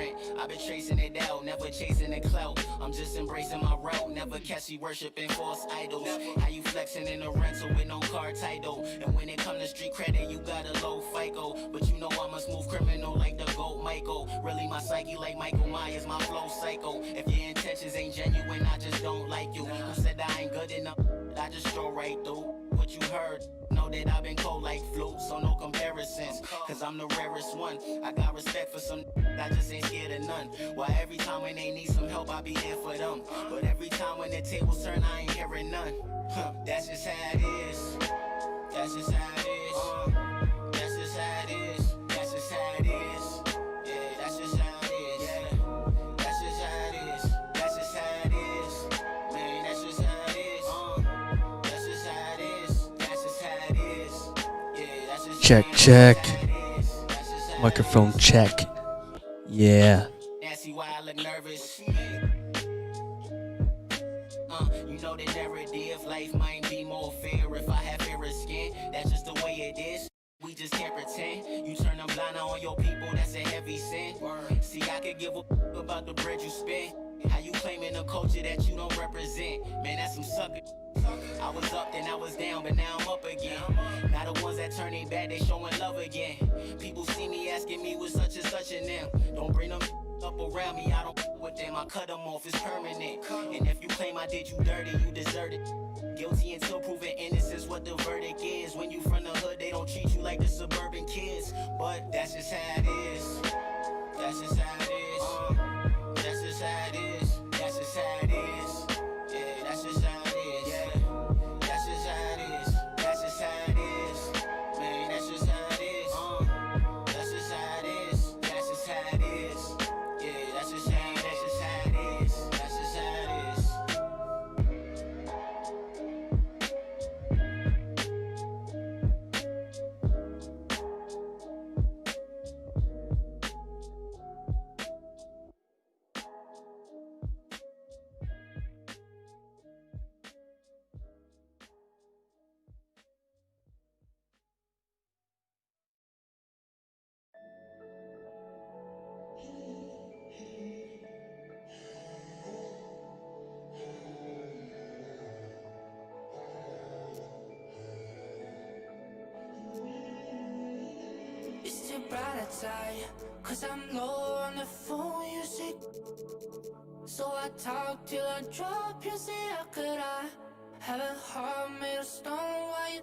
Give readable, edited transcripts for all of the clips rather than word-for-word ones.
I've been chasing it out, never chasing the clout. I'm just embracing my route, never catch you worshiping false idols. How you flexing in a rental with no car title? And when it come to street credit, you got a low FICO. But you know I'm a smooth criminal like the GOAT Michael. Really my psyche like Michael Myers, my flow psycho. If your intentions ain't genuine, I just don't like you. Who said I ain't good enough? I just stroll right through what you heard. Know that I've been cold like flu, so no comparisons. Cause I'm the rarest one. I got respect for some, I just ain't scared of none. Why every time when they need some help, I be here for them. But every time when the tables turn, I ain't hearing none. That's just how it is. That's just how it is. That's just how it is. That's just how it is. Yeah, that's just how it is. Yeah, that's just how it is. That's just how it is. Man, that's just how it is. That's just how it is. That's just how it is. Yeah, that's just Check, check. Microphone check. Yeah. Nancy, why I look nervous? You know the narrative, life might be more fair if I have fairer skin. That's just the way it is. We just can't pretend. You turn a blind eye on your people, that's a heavy sin. See, I could give a about the bread you spend. How you claiming a culture that you don't represent? Man, that's some sucker. I was up, then I was down, but now I'm up again. Now the ones that turn their back, they showing love again. People see me asking me what's such and such in them. Don't bring them up around me, I don't with them. I cut them off, it's permanent. And if you claim I did you dirty, you deserve it. Guilty until proven innocence, what the verdict is. When you from the hood, they don't treat you like the suburban kids. But that's just how it is. That's just how it is. That's just how it is. That's just how it is. Yeah, that's just how it is. Yeah, that's just how it is. That's just how it is. Man, that's just how it is. That's just how it is. That's just how it is. Yeah, that's just how it is. That's just how it is. It's too bright outside, cause I'm low on the phone, you say. So I talk till I drop, you say how could I have a heart made of stone, why you?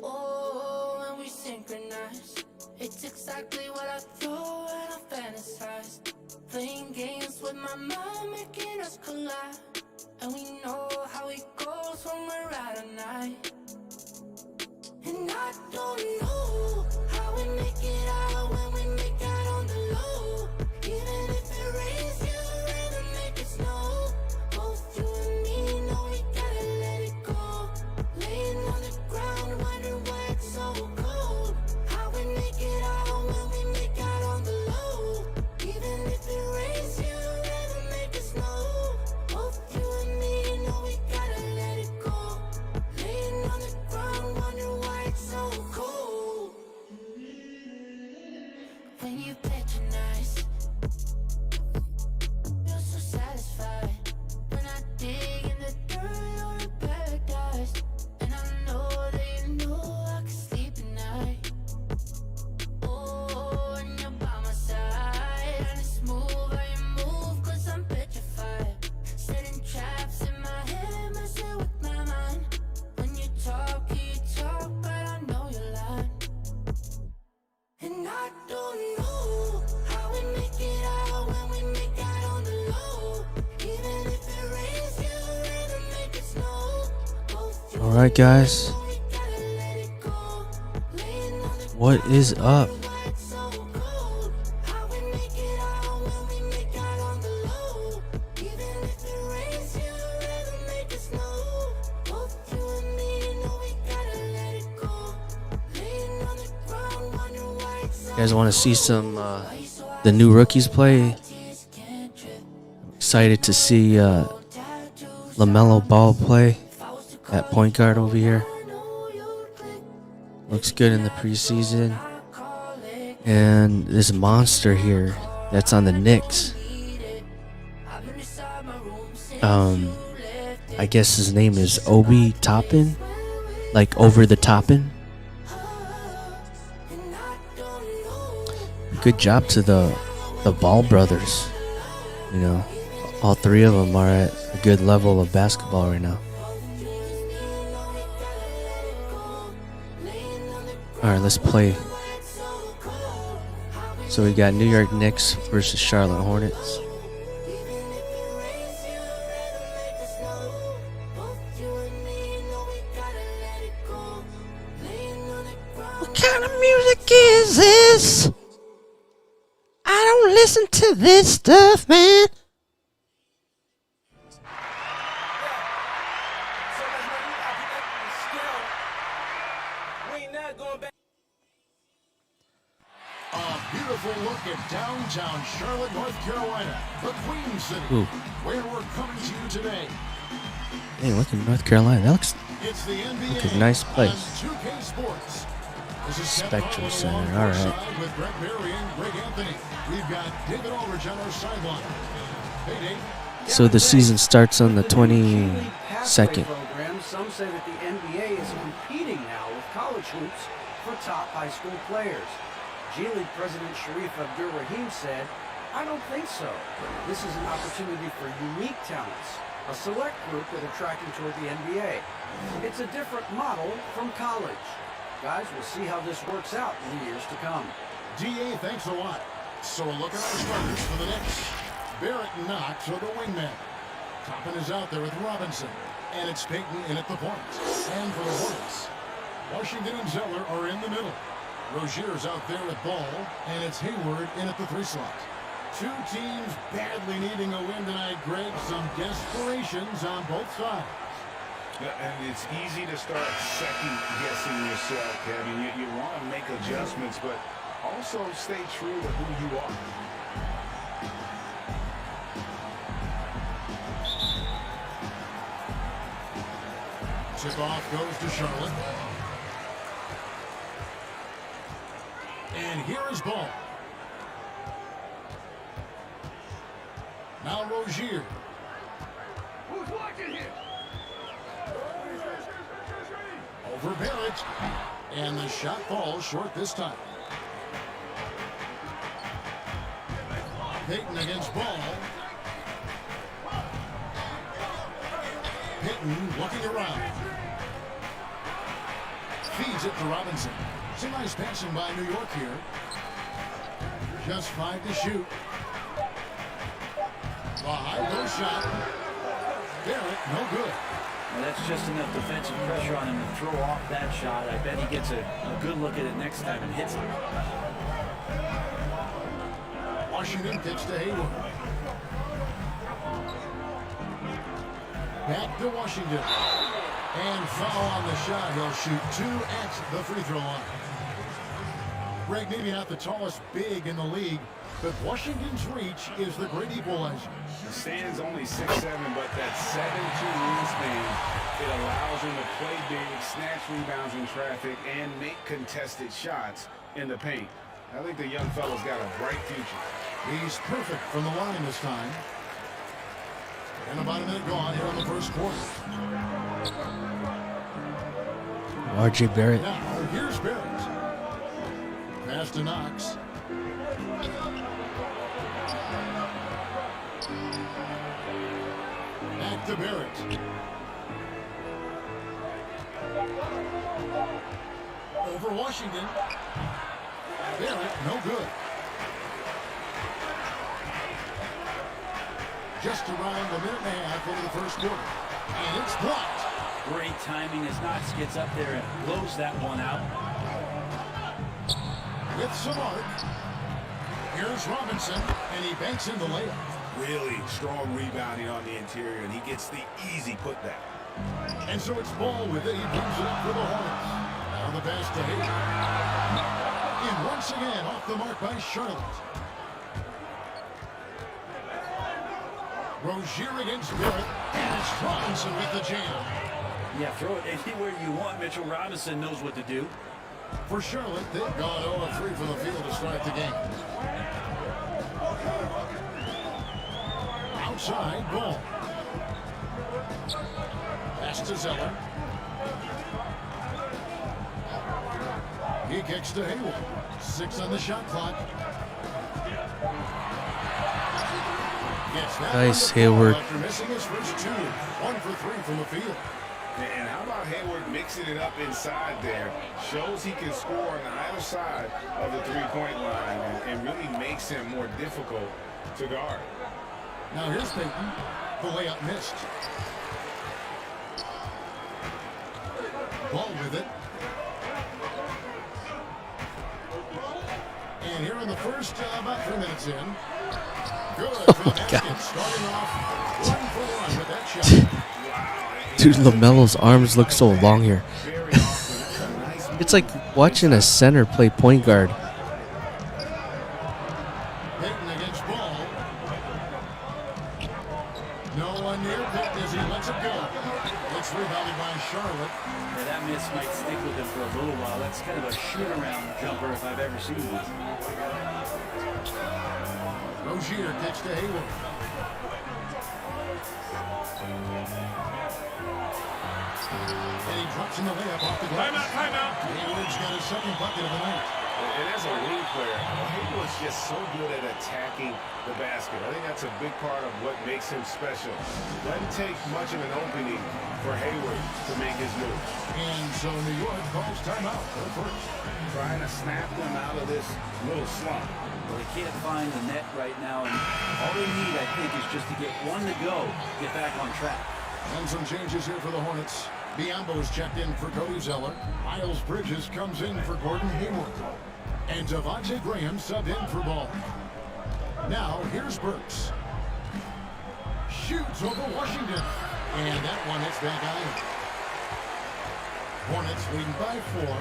Oh, and we synchronize. It's exactly what I thought and I fantasized. Playing games with my mind, making us collide. And we know how it goes when we're out at night. And I don't know how we make it out when we make out on the low. Even if it rains, you'd rather make it snow. Both you and me know we gotta let it go. Laying on the ground, wondering why it's so cold. How we make it out when we make out on the low. Even if it rains, you'd rather make it snow. Both you and me know we gotta let it go. Laying on the ground, wondering why it's so cold. When you patronize, you're so satisfied. When I dig in the dirt, you're in paradise. And I know that you know I can sleep at night. Oh, when you're by my side, and it's smooth how you move, cause I'm petrified. Setting traps in my head, messing with my mind. When you talk, but I know you're lying. And I don't know how we make it out when we make out on the low. Even if it rains, you'd rather make it snow. Both you Alright, guys. know we gotta let it go. Laying on the What is up? why it's so cold. How we make it out when we make out on the low. Even if it rains, you'd rather make it snow. Both you and me know we gotta let it go. Laying on the ground, wondering why it's so You guys want to see some the new rookies play? Excited to see LaMelo Ball play at point guard over here. Looks good in the preseason. And this monster here that's on the Knicks. I guess his name is Obi Toppin, like over the Toppin. Good job to the Ball brothers. You know, all three of them are at a good level of basketball right now. All right, let's play. So we got New York Knicks versus Charlotte Hornets. What kind of music is this? I don't listen to this stuff, man. Beautiful look at downtown Charlotte, North Carolina, the Queen City, where we're coming to you today. Hey, look at North Carolina. That looks It's the NBA like a nice place. on 2K Sports. This is Spectrum Kevin Center, Allen all right. alongside with Brett Berry and Greg Anthony. We've got David Aldridge on our sideline. Hey, Dave. So the season starts on the 22nd. Program. Some say that the NBA is competing now with college hoops for top high school players. G League President Sharif Abdur-Rahim said, "I don't think so. This is an opportunity for unique talents, a select group that are tracking toward the NBA. It's a different model from college. Guys, we'll see how this works out in the years to come." DA, thanks a lot. So a look at our starters for the Knicks. Barrett and Knox are the wingmen. Toppin is out there with Robinson. And it's Payton in at the point. And for the Hornets, Washington and Zeller are in the middle. Rozier's out there at ball, and it's Hayward in at the 3 slot. Two teams badly needing a win tonight, Greg. Some desperations on both sides. Yeah, and it's easy to start second-guessing yourself, Kevin. You want to make adjustments, but also stay true to who you are. Tip-off goes to Charlotte. And here is ball. Now Rozier. Who's watching here? Over Barrett. And the shot falls short this time. Payton against ball. Payton looking around. Feeds it to Robinson. Some nice passing by New York here. Just 5 to shoot. The high-low shot. Barrett, no good. Well, that's just enough defensive pressure on him to throw off that shot. I bet he gets a good look at it next time and hits it. Washington pitch to Hayward. Back to Washington. And foul on the shot. He'll shoot 2 at the free throw line. Greg, maybe not the tallest big in the league, but Washington's reach is the great equalizer. The stand's only 6'7", but that 7'2" wingspan, it allows him to play big, snatch rebounds in traffic, and make contested shots in the paint. I think the young fella's got a bright future. He's perfect from the line this time. And about a minute gone here in the first quarter. RJ Barrett. Now, here's Barrett. Pass to Knox. Back to Barrett. Over Washington. Barrett, no good. Just around a minute and a half into the first quarter. And it's blocked. Great timing as Knox gets up there and blows that one out. With some arc. Here's Robinson, and he banks in the layup. Really strong rebounding on the interior, and he gets the easy putback. And so it's ball with it. He brings it up for the Hornets. Now the pass to Hayward. And once again, off the mark by Charlotte. Rozier against Barrett, and it's Robinson with the jam. Yeah, throw it anywhere you want. Mitchell Robinson knows what to do. For Charlotte, they've gone 0-3 from the field to start the game. Outside, ball. Pass to Zeller. He kicks to Hayward. 6 on the shot clock. Nice, Hayward. After missing his first 2, 1 for 3 from the field. And how about Hayward mixing it up inside there? Shows he can score on either side of the three-point line and really makes him more difficult to guard. Now here's Payton. The layup missed. Ball with it. And here in the first, about 3 minutes in. Good for the basket. Starting off 1 for 1 with that shot. Dude, LaMelo's arms look so long here. It's like watching a center play point guard. Payton against Ball. No one near Payton as he lets it go. It's rebounded by Charlotte. Yeah, that miss might stick with him for a little while. That's kind of a shoot-around jumper if I've ever seen one. Rozier kicks to Hayward. And he drops in the layup off the glass. Timeout. Hayward's got his second bucket of the night. And as a wing player, Hayward's just so good at attacking the basket. I think that's a big part of what makes him special. Doesn't take much of an opening for Hayward to make his move. And so New York calls timeout for the first. Trying to snap them out of this little slump. Well, they can't find the net right now, and all they need, I think, is just to get one to go, get back on track. And some changes here for the Hornets. Biombo's checked in for Cody Zeller. Miles Bridges comes in for Gordon Hayward. And Devontae Graham subbed in for Ball. Now, here's Burks. Shoots over Washington. And that one hits back iron. Hornets leading by 4.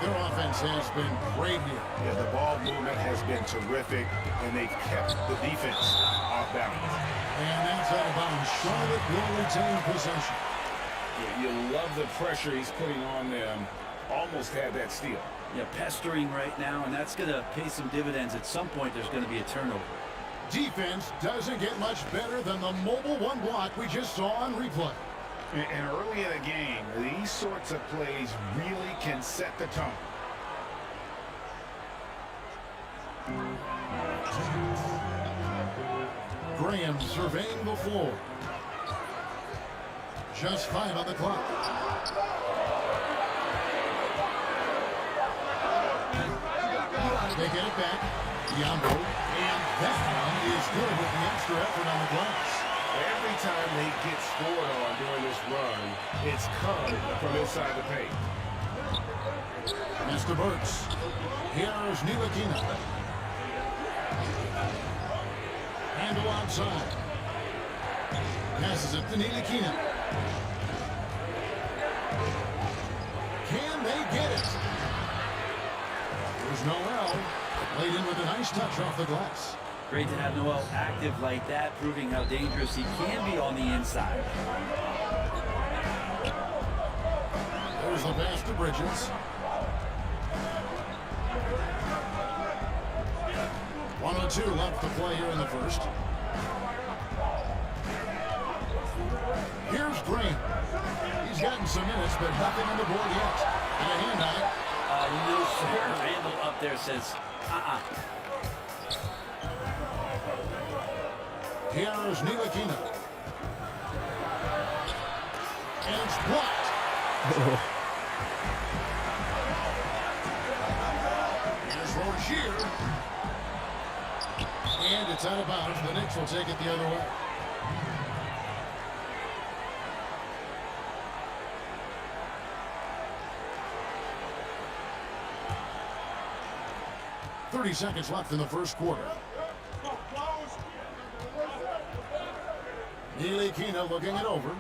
Their offense has been great here. Yeah, the ball movement has been terrific, and they've kept the defense off balance. And that's out of bounds. Charlotte will retain possession. Yeah, you love the pressure he's putting on them. Almost had that steal. Yeah, pestering right now, and that's going to pay some dividends. At some point, there's going to be a turnover. Defense doesn't get much better than the mobile one block we just saw on replay. And early in the game, these sorts of plays really can set the tone. Graham surveying the floor. Just 5 on the clock. They get it back. Biombo. And that one is good with the extra effort on the glass. Every time they get scored on during this run, it's come from inside the paint. Mr. Burks. Here's Ntilikina. Handle outside. Passes it to Ntilikina. Can they get it? There's Noel. Laid in with a nice touch off the glass. Great to have Noel active like that, proving how dangerous he can be on the inside. There's the pass to Bridges. 1:02 left to play here in the first. Here's Graham. He's gotten some minutes, but nothing on the board yet. And a hand on it. No, sir. Randall up there says, Here's Ntilikina. And it's blocked. Here's Rozier. And it's out of bounds. The Knicks will take it the other way. .30 seconds left in the first quarter. Ntilikina looking it over.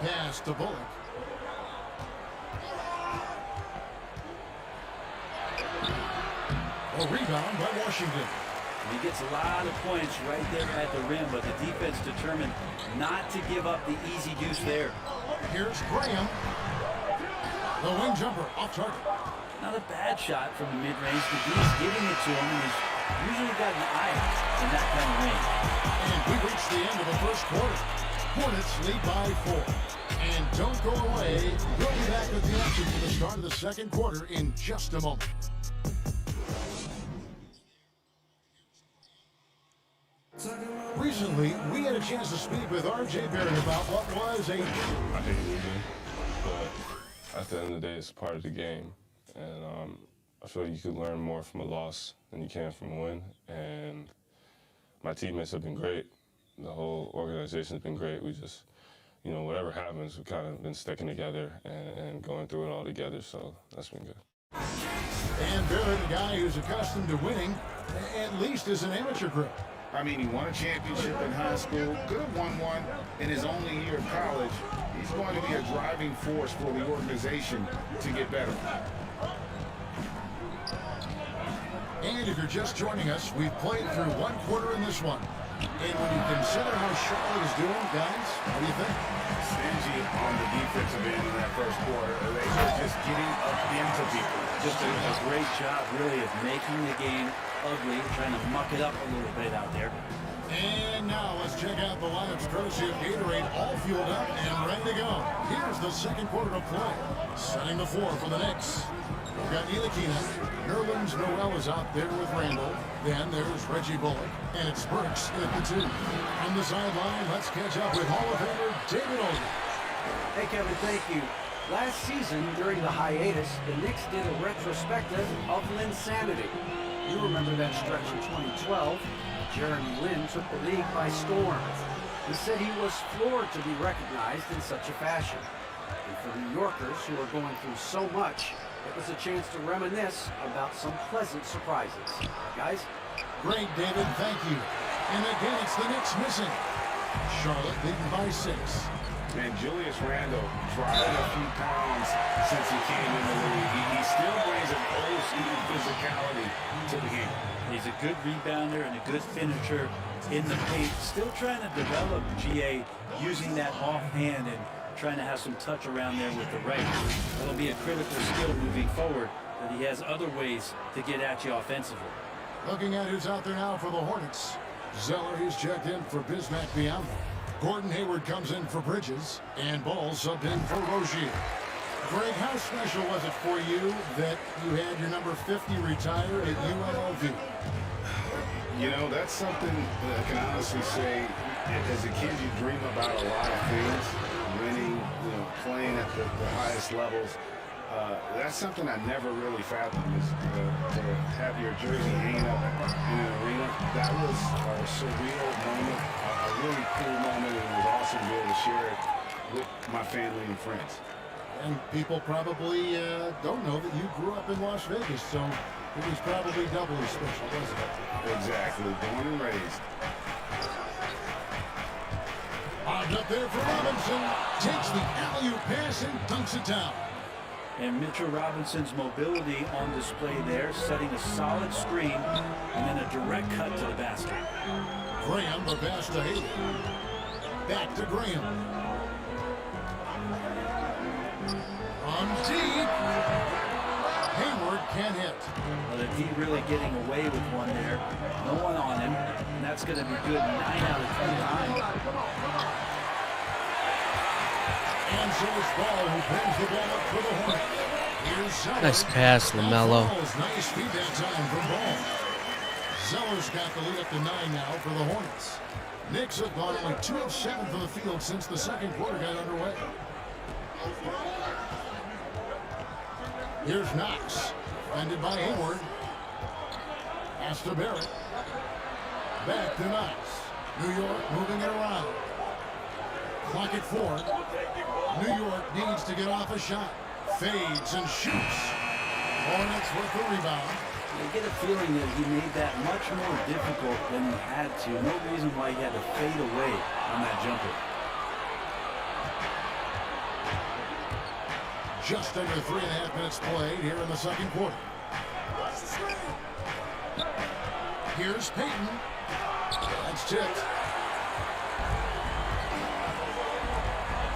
Pass to Bullock. A rebound by Washington. He gets a lot of points right there at the rim, but the defense determined not to give up the easy deuce there. Here's Graham. The wing jumper off target. Not a bad shot from the mid-range. The D's giving it to him, and he's usually got an eye in that kind of range. And we reached the end of the first quarter. Hornets lead by 4. And don't go away. We'll be back with the action for the start of the second quarter in just a moment. Recently, we had a chance to speak with R.J. Barrett about what was a... I hate losing, but at the end of the day, it's part of the game. And I feel like you could learn more from a loss than you can from a win. And my teammates have been great. The whole organization's been great. We just, you know, whatever happens, we've kind of been sticking together and going through it all together, so that's been good. And Barrett, a guy who's accustomed to winning, at least as an amateur group. I mean, he won a championship in high school, could have won one in his only year of college. He's going to be a driving force for the organization to get better. And if you're just joining us, we've played through one quarter in this one. And when you consider how Charlotte is doing, guys, what do you think? Stingy on the defensive end in that first quarter. They were just getting up into people. Just a great job, really, of making the game ugly, trying to muck it up a little bit out there. And now let's check out the lineups courtesy of Gatorade, all fueled up and ready to go. Here's the second quarter of play. Setting the floor for the Knicks. We've got Ntilikina. Nerlens Noel is out there with Randall. Then there's Reggie Bullock. And it's Burks at the 2. On the sideline, let's catch up with Hall of Famer David Olden. Hey, Kevin, thank you. Last season, during the hiatus, the Knicks did a retrospective of Linsanity. You remember that stretch in 2012. Jeremy Lin took the league by storm. He said he was floored to be recognized in such a fashion. And for New Yorkers who are going through so much, it was a chance to reminisce about some pleasant surprises. Guys? Great, David. Thank you. And again, it's the Knicks missing. Charlotte leading by 6. And Julius Randle dropping a few pounds since he came in the league. He still brings an old school physicality to the game. He's a good rebounder and a good finisher in the paint. Still trying to develop GA using that offhand and trying to have some touch around there with the right. That'll be a critical skill moving forward, that he has other ways to get at you offensively. Looking at who's out there now for the Hornets. Zeller, he's checked in for Bismack Biyombo. Gordon Hayward comes in for Bridges, and Ball subbed in for Rozier. Greg, how special was it for you that you had your number 50 retire at UNLV? You know, that's something that I can honestly say, as a kid, you dream about a lot of things, winning, you know, playing at the highest levels. That's something I never really fathomed, is to have your jersey hanging up in an arena. That was a surreal moment, a really cool moment, and it was awesome to be able to share it with my family and friends. And people probably don't know that you grew up in Las Vegas, so it was probably doubly special, wasn't it? Exactly, born and raised. Lobbed up there for Robinson. Takes the alley-oop pass and dunks it down. And Mitchell Robinson's mobility on display there, setting a solid screen and then a direct cut to the basket. Graham, the pass to Haley. Back to Graham. On deep. Hayward can't hit. Well, the D really getting away with one there. No one on him, and that's going to be good. 9 out of 29. And so it's Ball who brings the ball up for the Hornets. Here's Zeller. Nice pass, LaMelo. Nice feed that time from Ball. Zeller's got the lead up to 9 now for the Hornets. Knicks have gone only 2 of 7 from the field since the second quarter got underway. Here's Knox, defended by Hayward. Pass to Barrett. Back to Knox. New York moving it around. Clock at 4. New York needs to get off a shot. Fades and shoots. Hornets with the rebound. I get a feeling that he made that much more difficult than he had to. No reason why he had to fade away on that jumper. Just under 3.5 minutes played here in the second quarter. Here's Payton. That's tipped.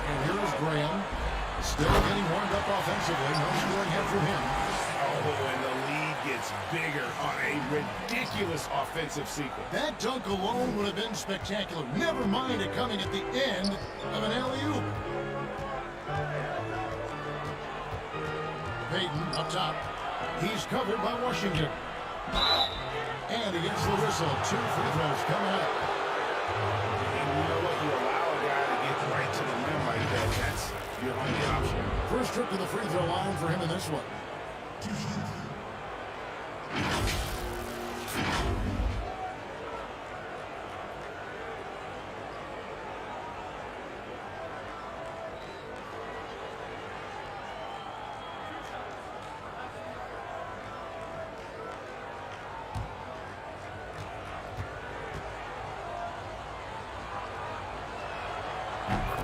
And here's Graham. Still getting warmed up offensively. No scoring hit from him. Oh, and the lead gets bigger on a ridiculous offensive sequence. That dunk alone would have been spectacular. Never mind it coming at the end of an alley-oop. Payton up top. He's covered by Washington. And he gets the whistle. 2 free throws coming up. And you know what? You allow a guy to get right to the rim like that. That's your only option. First trip to the free throw line for him in this one.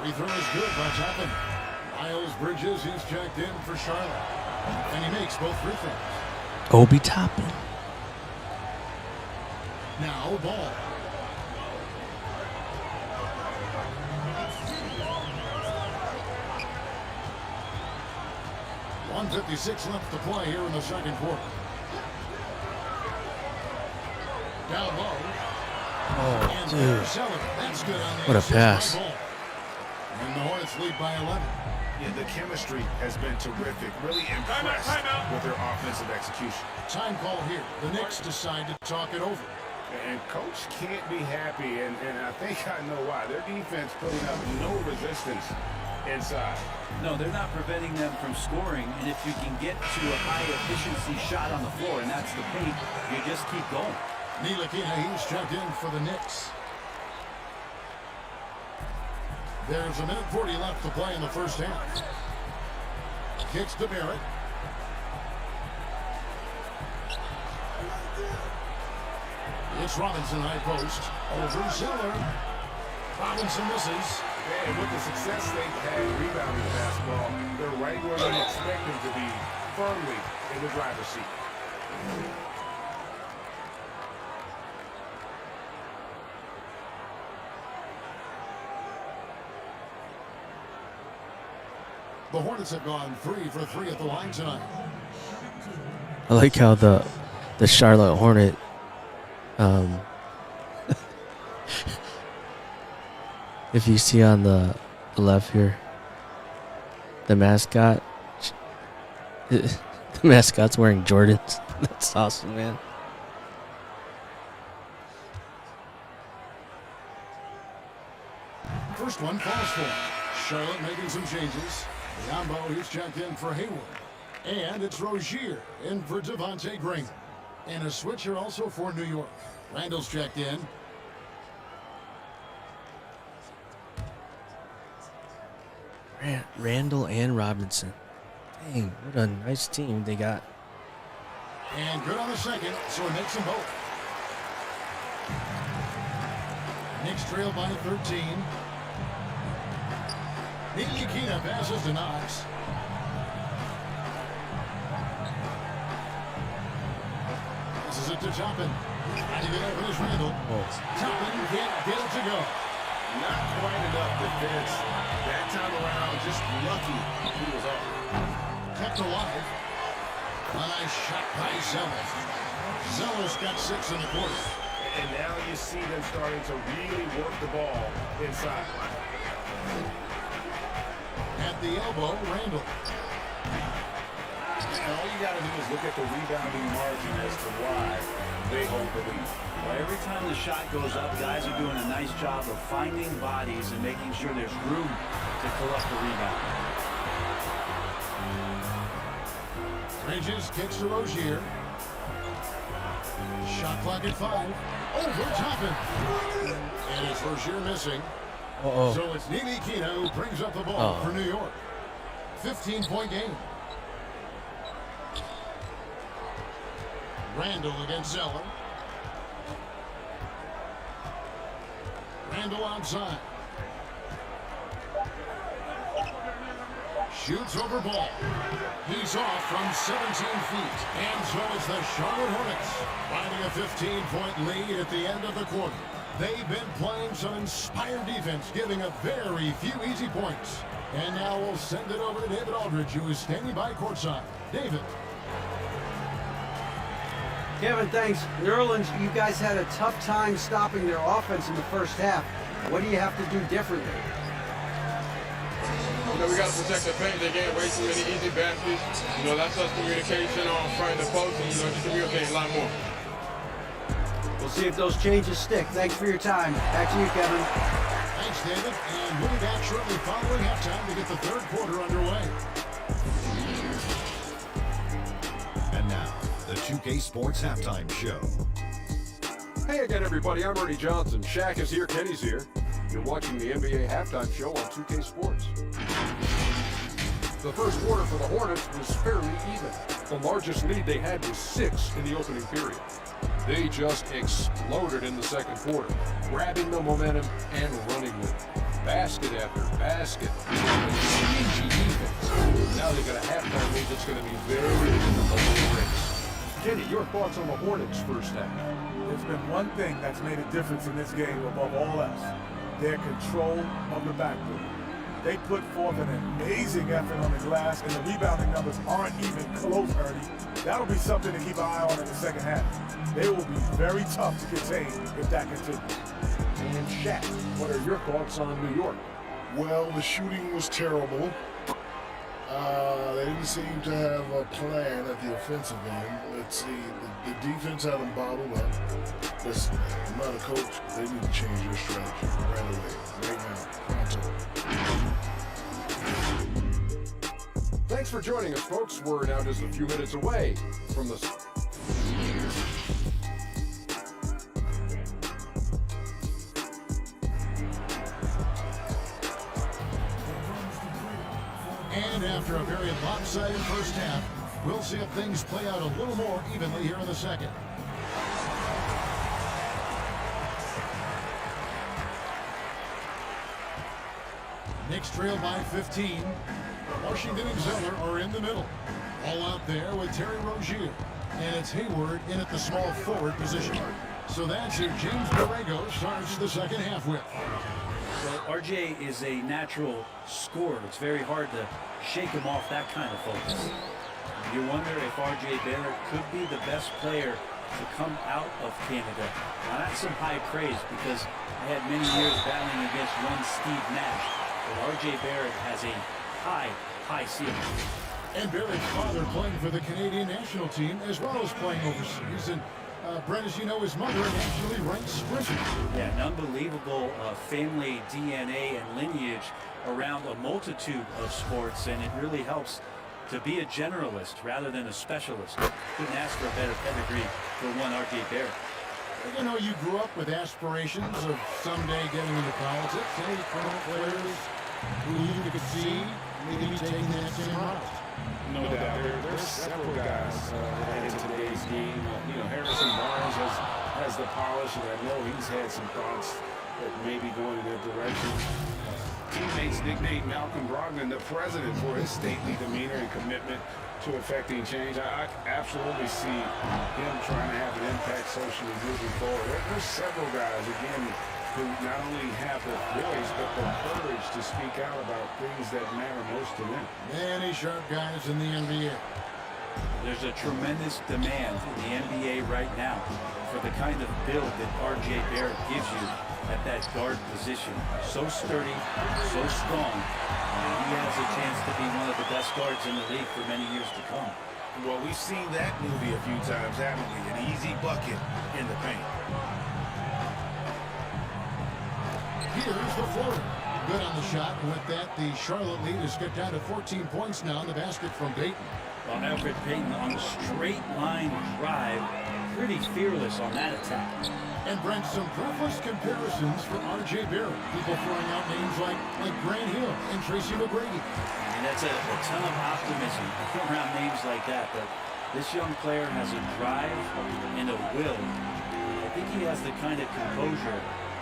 Free throw is good by Toppin. Miles Bridges, he's checked in for Charlotte. And he makes both free throws. Obi Toppin. Now Ball. .156 left to play here in the second quarter. Down low. Oh, And dude. there's Sullivan. That's good on the What a assist by pass. Ball. And the Hornets lead by 11. Yeah, the chemistry has been terrific. Really impressed with their offensive execution. Time call here. The Knicks decide to talk it over. And coach can't be happy, and I think I know why. Their defense putting up no resistance inside. No, they're not preventing them from scoring, and if you can get to a high-efficiency shot on the floor, and that's the paint, you just keep going. Ntilikina, he's checked in for the Knicks. There's 1:40 left to play in the first half. Kicks to Barrett. It's Robinson high post. Over Zeller. Robinson misses. And with the success they've had rebounding the basketball, they're right where they expect them to be, firmly in the driver's seat. The Hornets have gone 3 for 3 at the line tonight. I like how the Charlotte Hornet if you see on the left here, the mascot, the mascot's wearing Jordans. That's awesome, man. First one falls for him. Charlotte making some changes. Yambo, he's checked in for Hayward. And it's Rozier in for Devontae Graham. And a switcher also for New York. Randall's checked in. Randall and Robinson. Dang, what a nice team they got. And good on the second, so it makes them both. Knicks trail by 13. Ntilikina passes to Knox. Passes it to Toppin. Trying to get open is Randall. Toppin can't get it to go. Not quite enough defense. That time around, just lucky he was off. Kept alive. A nice shot by Zeller. Zeller's got 6 in the quarter. And now you see them starting to really work the ball inside. At the elbow, Randall. And all you got to do is look at the rebounding margin as to why they hold the lead. Well, every time the shot goes up, guys are doing a nice job of finding bodies and making sure there's room to collect the rebound. Bridges kicks to Rozier. Shot clock at 5. Over Toppin. And it's Rozier missing. So it's Ntilikina who brings up the ball for New York. 15-point game. Randall against Zeller. Randall outside. Shoots over Ball. He's off from 17 feet. And so it's the Charlotte Hornets finding a 15-point lead at the end of the quarter. They've been playing some inspired defense, giving up very few easy points. And now we'll send it over to David Aldridge, who is standing by courtside. David. Kevin, thanks. New Orleans, you guys had a tough time stopping their offense in the first half. What do you have to do differently? You know, we got to protect the paint. They getting way too many easy baskets. You know, that's us communication on front of the post, and, you know, just communicating a lot more. We'll see if those changes stick. Thanks for your time. Back to you, Kevin. Thanks, David. And we'll be back shortly following halftime to get the third quarter underway. And now, the 2K Sports Halftime Show. Hey again, everybody. I'm Ernie Johnson. Shaq is here. Kenny's here. You're watching the NBA Halftime Show on 2K Sports. The first quarter for the Hornets was fairly even. The largest lead they had was 6 in the opening period. They just exploded in the second quarter, grabbing the momentum and running with it. Basket after basket. Stingy defense. Now they got a halftime lead that's going to be very difficult to race. Kenny, your thoughts on the Hornets' first half? There's been one thing that's made a difference in this game above all else. Their control of the backboard. They put forth an amazing effort on the glass, and the rebounding numbers aren't even close, Ernie. That'll be something to keep an eye on in the second half. They will be very tough to contain if that continues. And Shaq, what are your thoughts on New York? Well, the shooting was terrible. They didn't seem to have a plan at the offensive end. Let's see, the defense had them bottled up. Listen, I'm not a coach. They need to change their strategy right away, right now, pronto. Thanks for joining us, folks. We're now just a few minutes away from the... And after a very lopsided first half, we'll see if things play out a little more evenly here in the second. Knicks trail by 15. Washington and Zeller are in the middle. All out there with Terry Rozier. And it's Hayward in at the small forward position. So that's who James Borrego starts the second half with. Well, RJ is a natural scorer. It's very hard to shake him off that kind of focus. You wonder if RJ Barrett could be the best player to come out of Canada. Now that's some high praise because I had many years battling against one Steve Nash. But RJ Barrett has a high ceiling. And Barrett's father playing for the Canadian national team as well as playing overseas. And Brent, as you know, his mother actually ranked sprinter. Yeah, an unbelievable family DNA and lineage around a multitude of sports, and it really helps to be a generalist rather than a specialist. Couldn't ask for a better pedigree for one RJ Barrett. You know, you grew up with aspirations of someday getting into politics. Any current players who you could see maybe taking that same route? No doubt. There's several guys in today's game. You know, Harrison Barnes has the polish, and I know he's had some thoughts that may be going in that direction. Teammates nicknamed Malcolm Brogdon the president for his stately demeanor and commitment to effecting change. I absolutely see him trying to have an impact socially moving forward. There's several guys, again, who not only have the voice, but the courage to speak out about things that matter most to them. Many sharp guys in the NBA. There's a tremendous demand in the NBA right now for the kind of build that RJ Barrett gives you at that guard position. So sturdy, so strong, and he has a chance to be one of the best guards in the league for many years to come. Well, we've seen that movie a few times, haven't we? An easy bucket in the paint. Here's the floater. Good on the shot. And with that, the Charlotte lead is cut down to 14 points now in the basket from Payton. Well, Alfred Payton on the straight line drive, pretty fearless on that attack. And Brent, some breathless comparisons for RJ Barrett. People throwing out names like Grant Hill and Tracy McGrady. And that's a ton of optimism around names like that. But this young player has a drive and a will. I think he has the kind of composure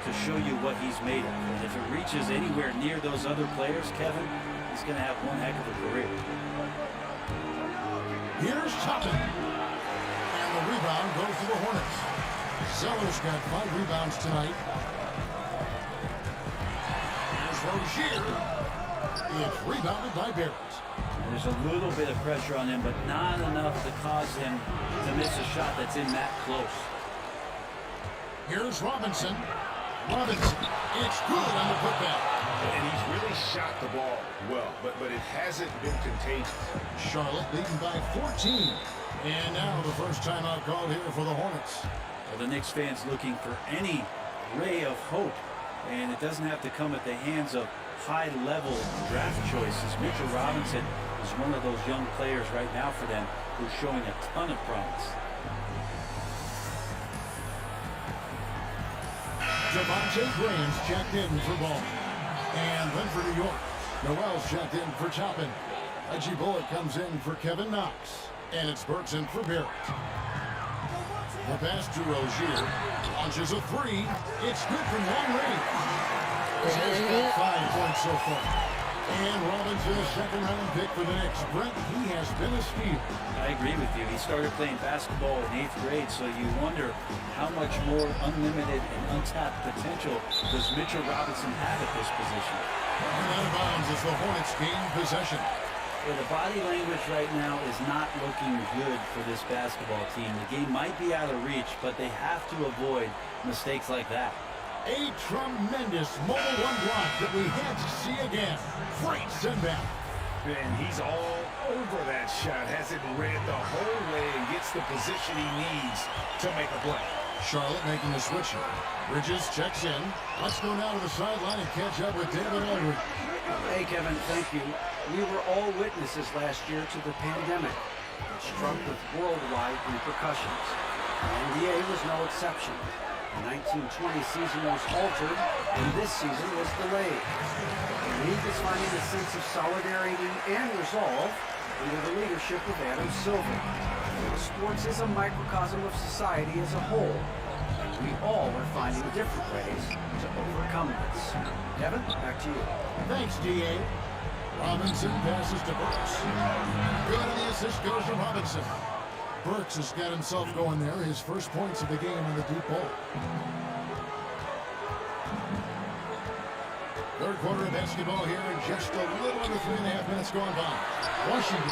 to show you what he's made of. And if it reaches anywhere near those other players, Kevin, he's going to have one heck of a career. Here's Toppin. And the rebound goes to the Hornets. Zeller's got 5 rebounds tonight. Here's Rozier. It's rebounded by Barrett. There's a little bit of pressure on him, but not enough to cause him to miss a shot that's in that close. Here's Robinson. Robinson, it's good on the putback. And he's really shot the ball well, but it hasn't been contagious. Charlotte leading by 14. And now the first timeout called here for the Hornets. Well, the Knicks fans looking for any ray of hope, and it doesn't have to come at the hands of high-level draft choices. Mitchell Robinson is one of those young players right now for them who's showing a ton of promise. Devontae Graham's checked in for ball. And then for New York, Noel's checked in for Toppin. Reggie Bullock comes in for Kevin Knox. And it's Burks in for Barrett. The pass to Rozier. Launches a 3. It's good from long range. Rozier's got 5 points so far. And Robinson, a second-round pick for the Knicks. Brent, he has been a steal. I agree with you. He started playing basketball in 8th grade, so you wonder how much more unlimited and untapped potential does Mitchell Robinson have at this position. And out of bounds as the Hornets gain possession. Well, the body language right now is not looking good for this basketball team. The game might be out of reach, but they have to avoid mistakes like that. A tremendous mobile one block that we had to see again. Great sendback. And he's all over that shot. Has it read the whole way and gets the position he needs to make a play. Charlotte making the switch here. Bridges checks in. Let's go now to the sideline and catch up with David Aldridge. Hey, Kevin, thank you. We were all witnesses last year to the pandemic. It struck with worldwide repercussions. The NBA was no exception. The 1920 season was altered, and this season was delayed. The league is finding a sense of solidarity and resolve under the leadership of Adam Silver. Sports is a microcosm of society as a whole, and we all are finding different ways to overcome this. Kevin, back to you. Thanks, D.A. Robinson passes to Burks. Good on the assist goes to Robinson. Burks has got himself going there. His first points of the game in the deep ball. Third quarter of basketball here, and just a little under 3.5 minutes gone by. Washington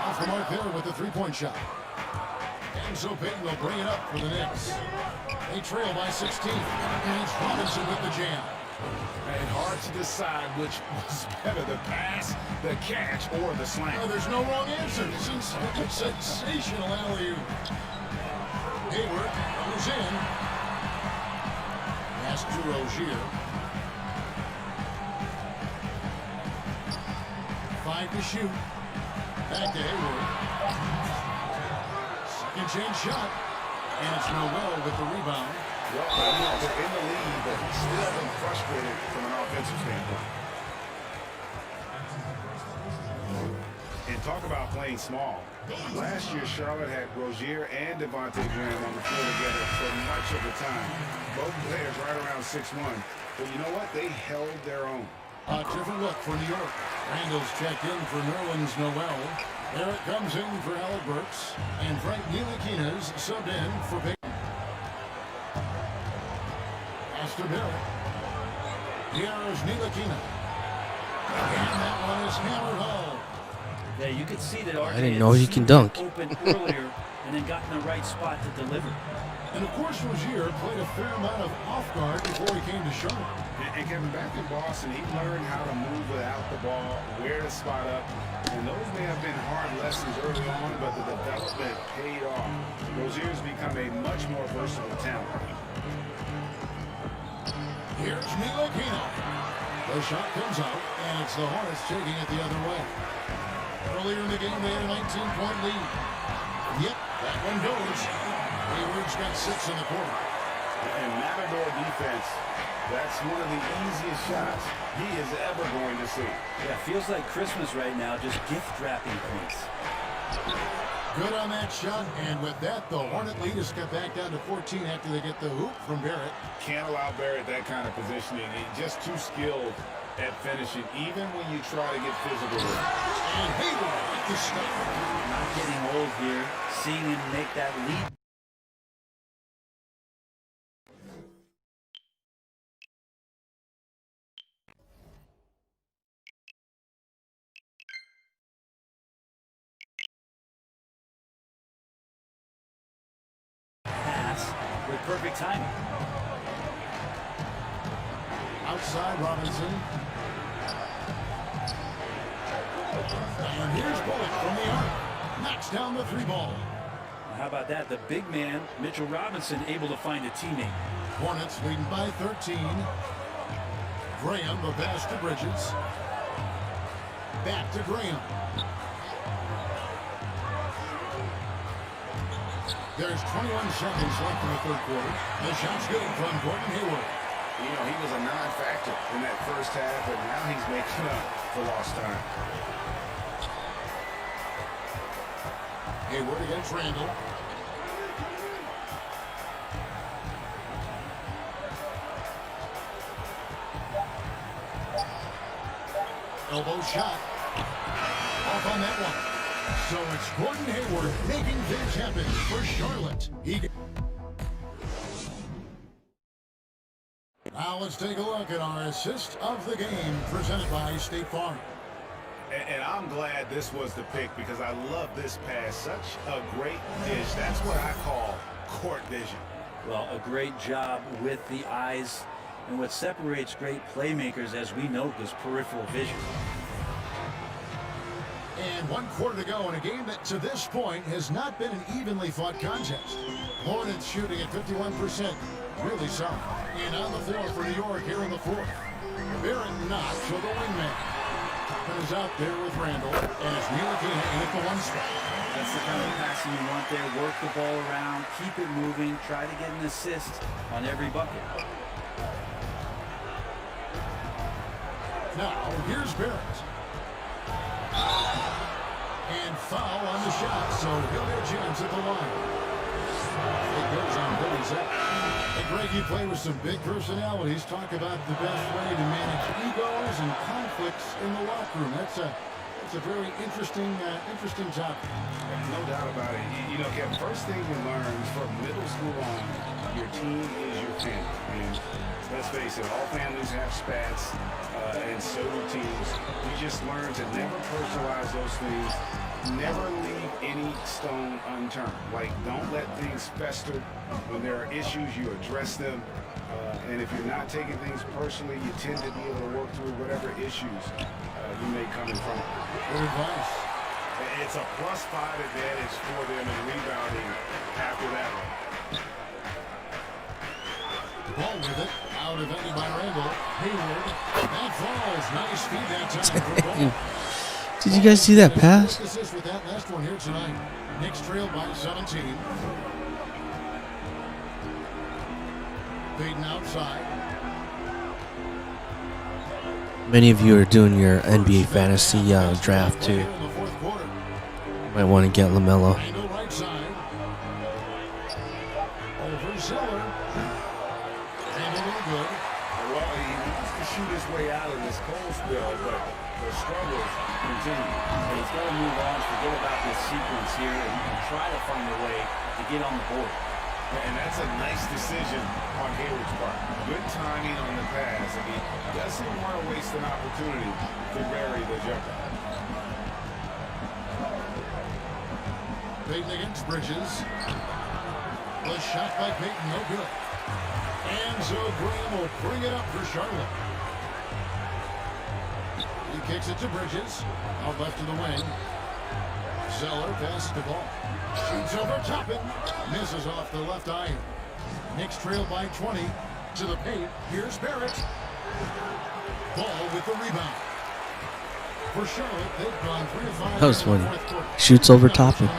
off the mark there with the three-point shot. Enzo Payton will bring it up for the Knicks. They trail by 16. And it's Robinson with the jam. And hard to decide which was better, the pass, the catch, or the slam. No, there's no wrong answer. This is a sensational alley-oop. Hayward goes in. Pass to Rozier. 5 to shoot. Back to Hayward. Second chance shot. And it's Noel with the rebound. Well, they're in the lead, but he's still been frustrated from an offensive standpoint. And talk about playing small. Last year, Charlotte had Rozier and Devontae Graham on the floor together for much of the time. Both players right around 6'1". But you know what? They held their own. A different look for New York. Randall's checked in for Nerlens Noel. Barrett comes in for Alec Burks. And Frank Ntilikina's subbed in for Payton. To Barrett. Here's Ntilikina. And that one is hammered home. Yeah, you could see that RJ I didn't know he can dunk. Open earlier and then got in the right spot to deliver. And of course, Rozier played a fair amount of off guard before he came to Charlotte. And Kevin, back in Boston, he learned how to move without the ball, where to spot up. And those may have been hard lessons early on, but the development paid off. Rozier's become a much more versatile talent. Here's Ntilikina. The shot comes out, and it's the Hornets taking it the other way. Earlier in the game, they had a 19-point lead. Yep, that one goes. Hayward's got 6 in the quarter. And Matador defense, that's one of the easiest shots he is ever going to see. Yeah, feels like Christmas right now, just gift wrapping points. Good on that shot, and with that, the Hornet lead is cut back down to 14 after they get the hoop from Barrett. Can't allow Barrett that kind of positioning. He's just too skilled at finishing, even when you try to get physical with him. And Hayward at the stop. Not getting old here, seeing him make that leap perfect timing. Outside Robinson. And here's Bullock from the arc. Knocks down the 3-ball. How about that? The big man, Mitchell Robinson, able to find a teammate. Hornets leading by 13. Graham, the pass to Bridges. Back to Graham. There's 21 seconds left in the third quarter. The shot's good from Gordon Hayward. You know, he was a non-factor in that first half, but now he's making up for lost time. Hayward against Randall. Elbow shot. Off on that one. So it's Gordon Hayward making things happen for Charlotte. Now let's take a look at our assist of the game presented by State Farm. And I'm glad this was the pick because I love this pass. Such a great dish. That's what I call court vision. Well, a great job with the eyes. And what separates great playmakers, as we know, is peripheral vision. And 1 quarter to go in a game that to this point has not been an evenly fought contest. Hornets shooting at 51%. Really solid. And on the floor for New York here in the fourth. Barrett Knox for the wingman. Toppin is out there with Randall. And it's Ntilikina in at the 1 spot. That's the kind of passing you want there. Work the ball around, keep it moving, try to get an assist on every bucket. Now, here's Barrett. And foul on the shot, so he'll get a chance at the line. It goes on Billy Zach. Hey, Greg, you play with some big personalities. Talk about the best way to manage egos and conflicts in the locker room. That's a very interesting topic. No doubt about it. You know, Kevin, first thing you learn from middle school on, your team is your family. And let's face it, all families have spats, and so do teams. You just learn to never personalize those things. Never leave any stone unturned. Like, don't let things fester. When there are issues, you address them. And if you're not taking things personally, you tend to be able to work through whatever issues you may come in front of. Good advice. It's a +5 advantage for them in rebounding after that one. Ball with it. Out of any by Randall. Hayward. That falls. Nice feed that time for Ball. Did you guys see that pass? Assist with that last one here tonight. Knicks trail by 17. Payton outside. Many of you are doing your NBA fantasy draft too. Might want to get LaMelo. Randall right side. Over Zeller. Randall no good. Well, he needs to shoot his way out of this cold spell, but the struggles continue. And he's got to move on, forget about this sequence here, and try to find a way to get on the board. And that's a nice decision on Hayward's part. Good timing on the pass, and he doesn't want to waste an opportunity to bury the jumper. Payton against Bridges. The shot by Payton, no good. And so Graham will bring it up for Charlotte. He kicks it to Bridges. Out left to the wing. Zeller passes the ball. Shoots over Toppin. Misses off the left iron. Knicks trail by 20. To the paint. Here's Barrett. Ball with the rebound. For Charlotte, they've gone 3 of 5. That was funny. Shoots over Toppin.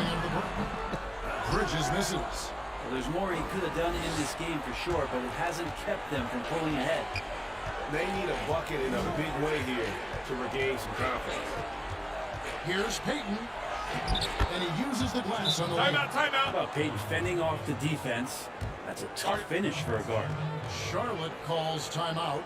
Bridges misses. Well, there's more he could have done in this game for sure, but it hasn't kept them from pulling ahead. They need a bucket in a big way here to regain some confidence. Here's Payton. And he uses the glass on the way. Timeout. How about Payton fending off the defense? That's a tough finish for a guard. Charlotte calls timeout.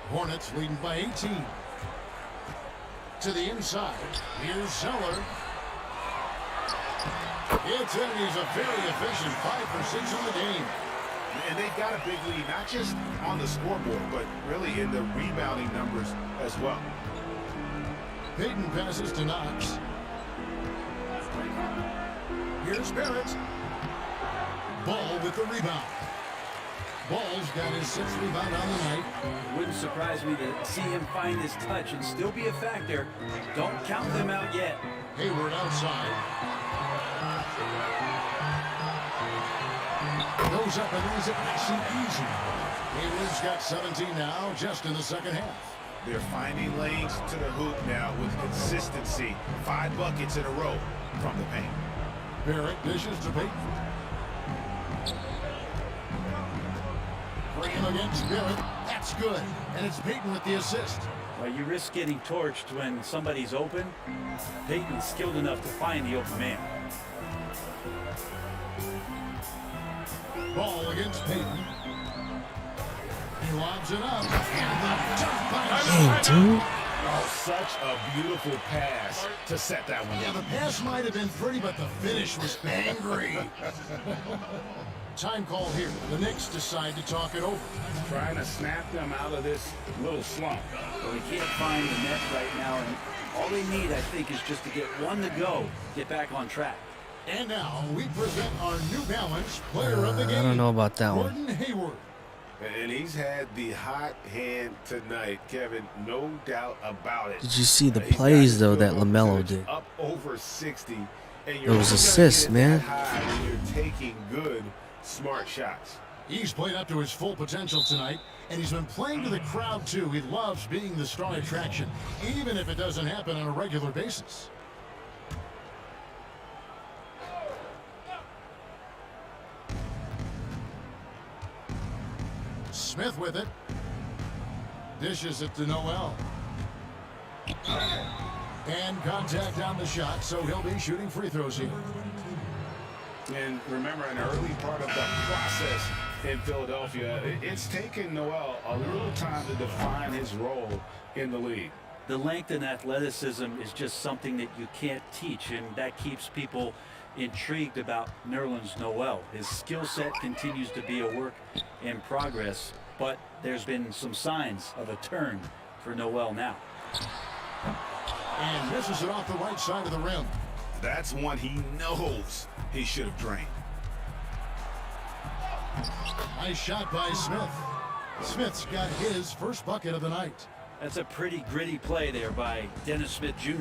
Hornets leading by 18. To the inside. Here's Zeller. It's in. He's a very efficient 5 for 6 in the game. And they've got a big lead, not just on the scoreboard, but really in the rebounding numbers as well. Payton passes to Knox. Here's Barrett. Ball with the rebound. Ball's got his 6th rebound on the night. Wouldn't surprise me to see him find his touch and still be a factor. Don't count them out yet. Hayward outside. Goes up and lays it nice and easy. Hayward's got 17 now, just in the second half. They're finding lanes to the hoop now with consistency. 5 buckets in a row from the paint. Barrett dishes to Payton. Graham against Barrett. That's good. And it's Payton with the assist. Well, you risk getting torched when somebody's open. Payton's skilled enough to find the open man. Ball against Payton. He lobs it up. And the dunk by Dang, dude. Oh, such a beautiful pass to set that one Yeah, up. the pass might have been pretty, but the finish was angry. Time call here. The Knicks decide to talk it over. Trying to snap them out of this little slump. Well, they can't find the net right now, and all they need, I think, is just to get one to go, get back on track. And now we present our New Balance player of the game. I don't know about that one. Gordon Hayward. And he's had the hot hand tonight, Kevin, no doubt about it. Did you see the He's got plays, his though, field that goal LaMelo percentage did? Up over 60. And Those only gonna assists, get it man. that high when you're taking good, smart shots. He's played up to his full potential tonight, and he's been playing to the crowd, too. He loves being the star attraction, even if it doesn't happen on a regular basis. Smith with it. Dishes it to Noel. And contact on the shot, so he'll be shooting free throws here. And remember, an early part of the process in Philadelphia, it's taken Noel a little time to define his role in the league. The length and athleticism is just something that you can't teach, and that keeps people intrigued about Nerlens Noel. His skill set continues to be a work in progress, but there's been some signs of a turn for Noel now. And misses it off the right side of the rim. That's one he knows he should have drained. Nice shot by Smith. Smith's got his first bucket of the night. That's a pretty gritty play there by Dennis Smith Jr.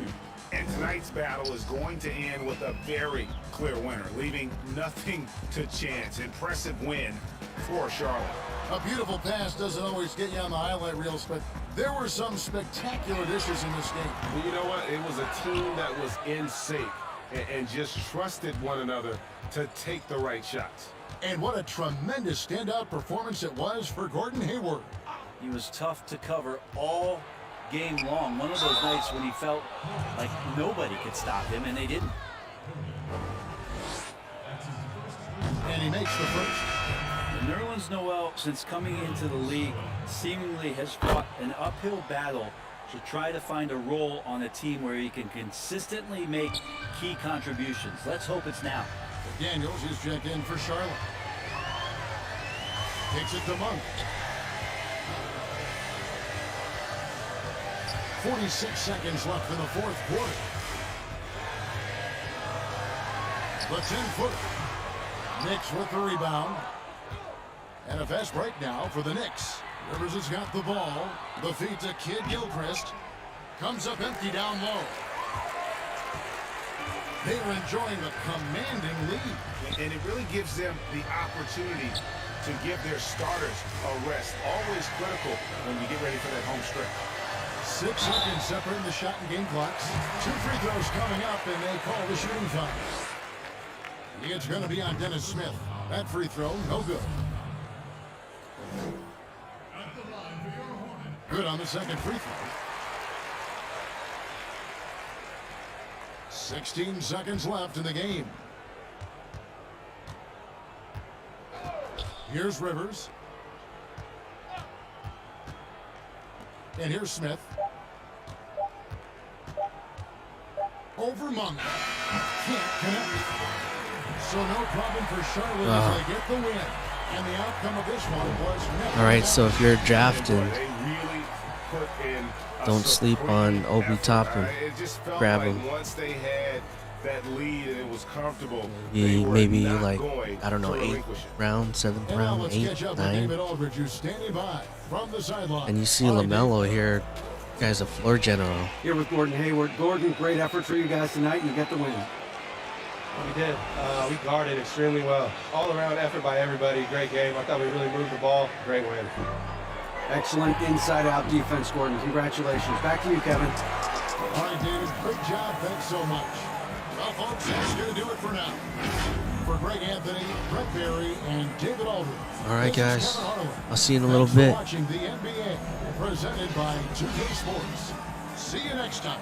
And tonight's battle is going to end with a very clear winner, leaving nothing to chance. Impressive win for Charlotte. A beautiful pass doesn't always get you on the highlight reels, but there were some spectacular dishes in this game. Well, you know what? It was a team that was in sync and just trusted one another to take the right shots. And what a tremendous standout performance it was for Gordon Hayward. He was tough to cover all game long. One of those nights when he felt like nobody could stop him, and they didn't. And he makes the first. Nerlens Noel, since coming into the league, seemingly has fought an uphill battle to try to find a role on a team where he can consistently make key contributions. Let's hope it's now. Daniels is checked in for Charlotte. Takes it to Monk. 46 seconds left in the fourth quarter. The 10-footer. Knicks with the rebound. And a fast break now for the Knicks. Rivers has got the ball. The feed to Kid Gilchrist. Comes up empty down low. They are enjoying the commanding lead. And it really gives them the opportunity to give their starters a rest. Always critical when you get ready for that home stretch. 6 seconds separating the shot and game clocks. 2 free throws coming up, and they call the shooting foul. It's going to be on Dennis Smith. That free throw, no good. Good on the second free throw. 16 seconds left in the game. Here's Rivers. And here's Smith. over Monk. Can't connect. So no problem for Charlotte as they get the win. And the outcome of this one was never. All right, so if you're drafting, They really put in a don't sleep on supreme Obi effort. Toppin. It just felt Grab like him. once they had that lead and it was comfortable, they He were maybe not like, going I don't know, to 8th relinquish it. round, 7th And now round, let's 8, catch up with 9. David Aldridge, who's standing by from the sideline. And you see All right, LaMelo here, guy's a floor general. Here with Gordon Hayward. Gordon, great effort for you guys tonight, and you get the win. We did. We guarded extremely well. All-around effort by everybody. Great game. I thought we really moved the ball. Great win. Excellent inside-out defense, Gordon. Congratulations. Back to you, Kevin. All right, David, great job. Thanks so much. Well, folks, that's going to do it for now. For Greg Anthony, Brett Berry, and David Aldridge. All right, this is guys. Kevin Harlan. I'll see you in a little Thanks for bit. watching the NBA, presented by 2K Sports. See you next time.